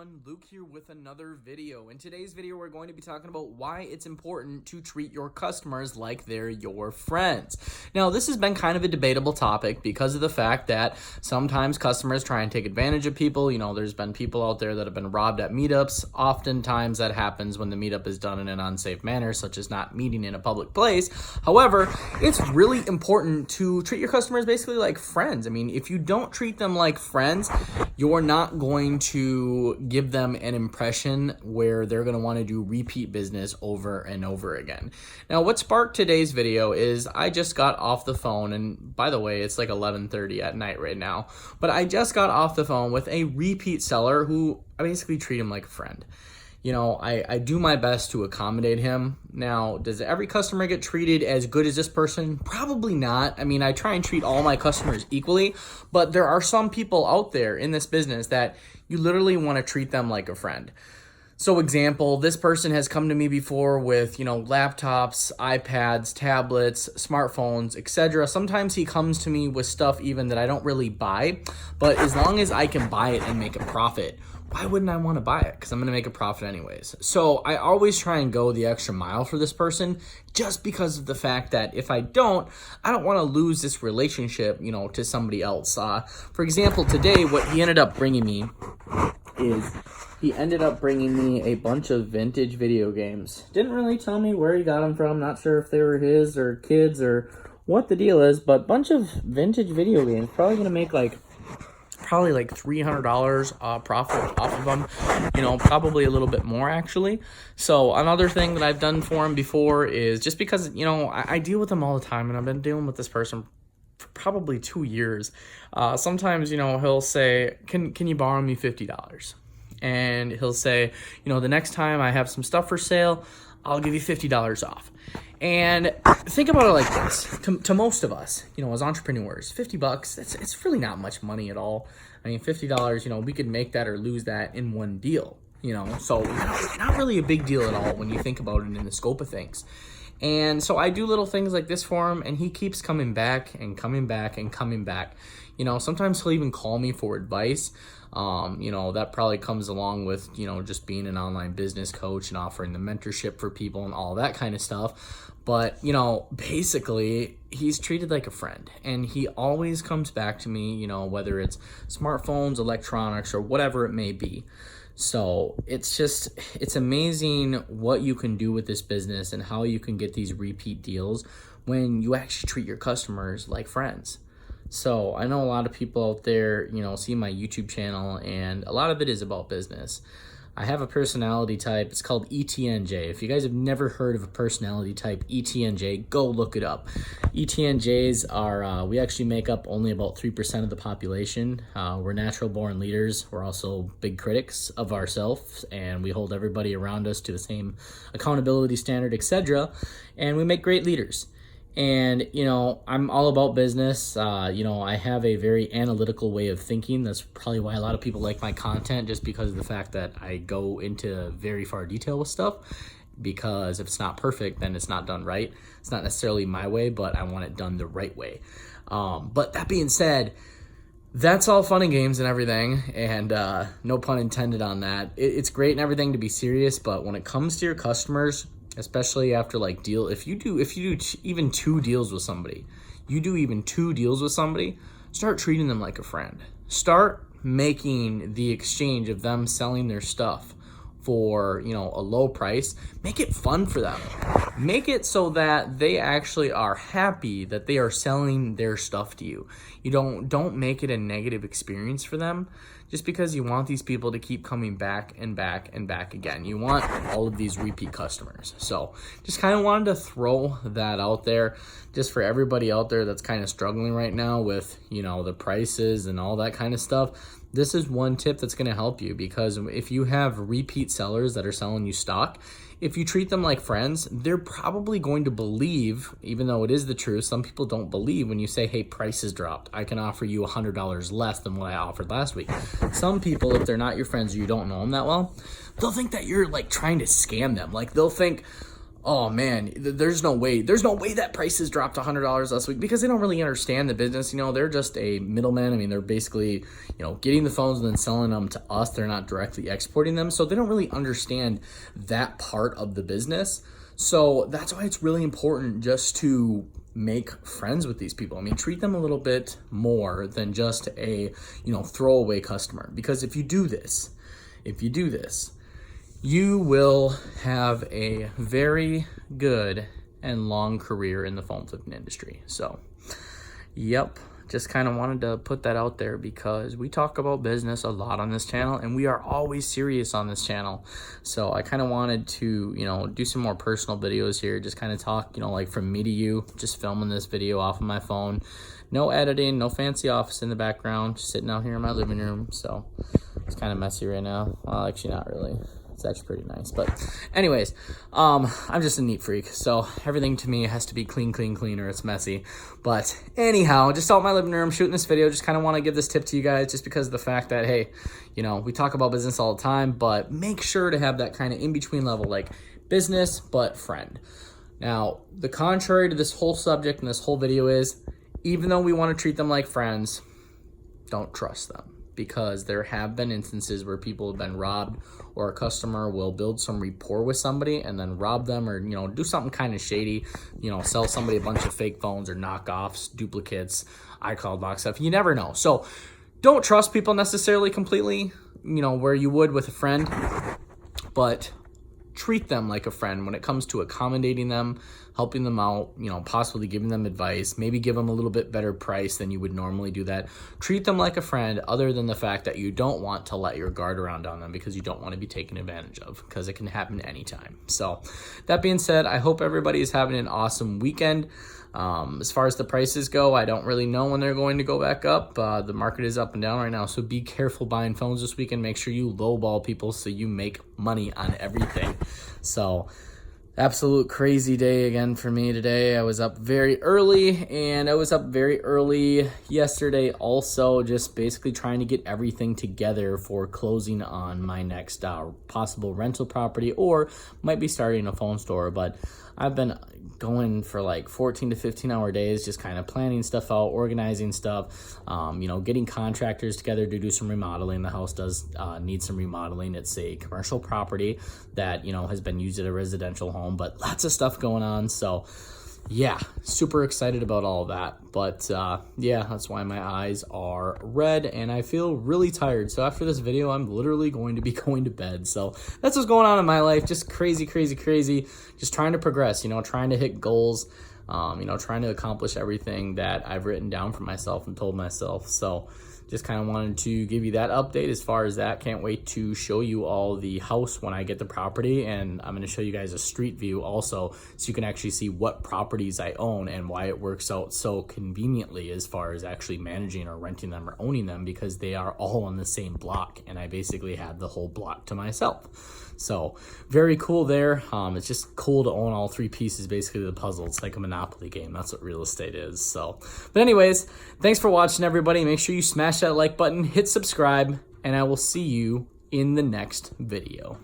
everyone, Luke here with another video. In today's video, we're going to be talking about why it's important to treat your customers like they're your friends. Now, this has been kind of a debatable topic because of the fact that sometimes customers try and take advantage of people. You know, there's been people out there that have been robbed at meetups. Oftentimes that happens when the meetup is done in an unsafe manner, such as not meeting in a public place. However, it's really important to treat your customers basically like friends. I mean, if you don't treat them like friends, you're not going to give them an impression where they're going to want to do repeat business over and over again. Now, what sparked today's video is I just got off the phone, and by the way, it's like 11:30 at night right now, but I just got off the phone with a repeat seller who I basically treat him like a friend. You know, I do my best to accommodate him. Now, does every customer get treated as good as this person? Probably not. I mean, I try and treat all my customers equally, but there are some people out there in this business that you literally want to treat them like a friend. So example, this person has come to me before with, laptops, iPads, tablets, smartphones, etc. Sometimes he comes to me with stuff even that I don't really buy, but as long as I can buy it and make a profit, why wouldn't I want to buy it? Because I'm going to make a profit anyways. So I always try and go the extra mile for this person just because of the fact that if I don't want to lose this relationship, to somebody else. For example, today, what he ended up bringing me is he ended up bringing me a bunch of vintage video games. Didn't really tell me where he got them from. Not sure if they were his or kids or what the deal is, but bunch of vintage video games. Probably going to make like $300 profit off of them, probably a little bit more actually. So another thing that I've done for him before is just because, I deal with him all the time, and I've been dealing with this person for probably 2 years. Sometimes, he'll say, can you borrow me $50? And he'll say, the next time I have some stuff for sale, I'll give you $50 off. And think about it like this. To most of us, as entrepreneurs, $50, it's really not much money at all. I mean, $50, we could make that or lose that in one deal, So not really a big deal at all when you think about it in the scope of things. And so I do little things like this for him, and he keeps coming back and coming back and coming back. Sometimes he'll even call me for advice. That probably comes along with, just being an online business coach and offering the mentorship for people and all that kind of stuff. But, basically he's treated like a friend, and he always comes back to me, whether it's smartphones, electronics, or whatever it may be. So it's amazing what you can do with this business and how you can get these repeat deals when you actually treat your customers like friends. So I know a lot of people out there, see my YouTube channel, and a lot of it is about business. I have a personality type. It's called ETNJ. If you guys have never heard of a personality type, ETNJ, go look it up. ETNJs are, we actually make up only about 3% of the population. We're natural born leaders. We're also big critics of ourselves, and we hold everybody around us to the same accountability standard, etc. And we make great leaders. And, I'm all about business. I have a very analytical way of thinking. That's probably why a lot of people like my content, just because of the fact that I go into very far detail with stuff. Because if it's not perfect, then it's not done right. It's not necessarily my way, but I want it done the right way. But that being said, that's all fun and games and everything, and no pun intended on that. It's great and everything to be serious, but when it comes to your customers, especially after if you do even 2 deals with somebody, start treating them like a friend. Start making the exchange of them selling their stuff for, a low price. Make it fun for them. Make it so that they actually are happy that they are selling their stuff to you. You don't make it a negative experience for them just because you want these people to keep coming back and back and back again. You want all of these repeat customers. So just kind of wanted to throw that out there just for everybody out there that's kind of struggling right now with, the prices and all that kind of stuff. This is one tip that's going to help you, because if you have repeat sellers that are selling you stock, if you treat them like friends, they're probably going to believe, even though it is the truth, some people don't believe when you say, hey, prices dropped. I can offer you $100 less than what I offered last week. Some people, if they're not your friends or you don't know them that well, they'll think that you're trying to scam them. They'll think, oh man, there's no way that prices dropped $100 last week, because they don't really understand the business. They're just a middleman. I mean, they're basically, getting the phones and then selling them to us. They're not directly exporting them, so they don't really understand that part of the business. So that's why it's really important just to make friends with these people. I mean, treat them a little bit more than just a, throwaway customer, because if you do this, you will have a very good and long career in the phone flipping industry. So, yep, just kind of wanted to put that out there, because we talk about business a lot on this channel, and we are always serious on this channel. So I kind of wanted to, do some more personal videos here, just kind of talk, like from me to you, just filming this video off of my phone. No editing, no fancy office in the background, just sitting out here in my living room. So it's kind of messy right now. Well, actually not really. It's actually pretty nice. But anyways, I'm just a neat freak, so everything to me has to be clean, or it's messy. But anyhow, just out in my living room shooting this video. Just kind of want to give this tip to you guys, just because of the fact that, hey, we talk about business all the time, but make sure to have that kind of in-between level, like business but friend. Now, the contrary to this whole subject and this whole video is, even though we want to treat them like friends, don't trust them. Because there have been instances where people have been robbed, or a customer will build some rapport with somebody and then rob them, or do something kind of shady, sell somebody a bunch of fake phones or knockoffs, duplicates, iCloud lock stuff. You never know. So don't trust people necessarily completely, where you would with a friend, but treat them like a friend when it comes to accommodating them, helping them out, possibly giving them advice, maybe give them a little bit better price than you would normally do that. Treat them like a friend, other than the fact that you don't want to let your guard around on them, because you don't want to be taken advantage of, because it can happen anytime. So that being said, I hope everybody is having an awesome weekend. As far as the prices go, I don't really know when they're going to go back up. The market is up and down right now, so be careful buying phones this weekend. Make sure you lowball people so you make money on everything. So absolute crazy day again for me today. I was up very early, and I was up very early yesterday also, just basically trying to get everything together for closing on my next possible rental property, or might be starting a phone store. But I've been going for like 14 to 15 hour days, just kind of planning stuff out, organizing stuff, getting contractors together to do some remodeling. The house does need some remodeling. It's a commercial property that, has been used as a residential home, but lots of stuff going on. So yeah, super excited about all of that. But yeah, that's why my eyes are red and I feel really tired. So after this video, I'm literally going to be going to bed. So that's what's going on in my life. Just crazy. Just trying to progress, trying to hit goals, trying to accomplish everything that I've written down for myself and told myself. So just kind of wanted to give you that update as far as that. Can't wait to show you all the house when I get the property, and I'm going to show you guys a street view also, so you can actually see what properties I own and why it works out so conveniently as far as actually managing or renting them or owning them, because they are all on the same block and I basically have the whole block to myself. So very cool there. It's just cool to own all three pieces basically of the puzzle. It's like a Monopoly game. That's what real estate is. So, but anyways, thanks for watching, everybody. Make sure you smash that like button, hit subscribe, and I will see you in the next video.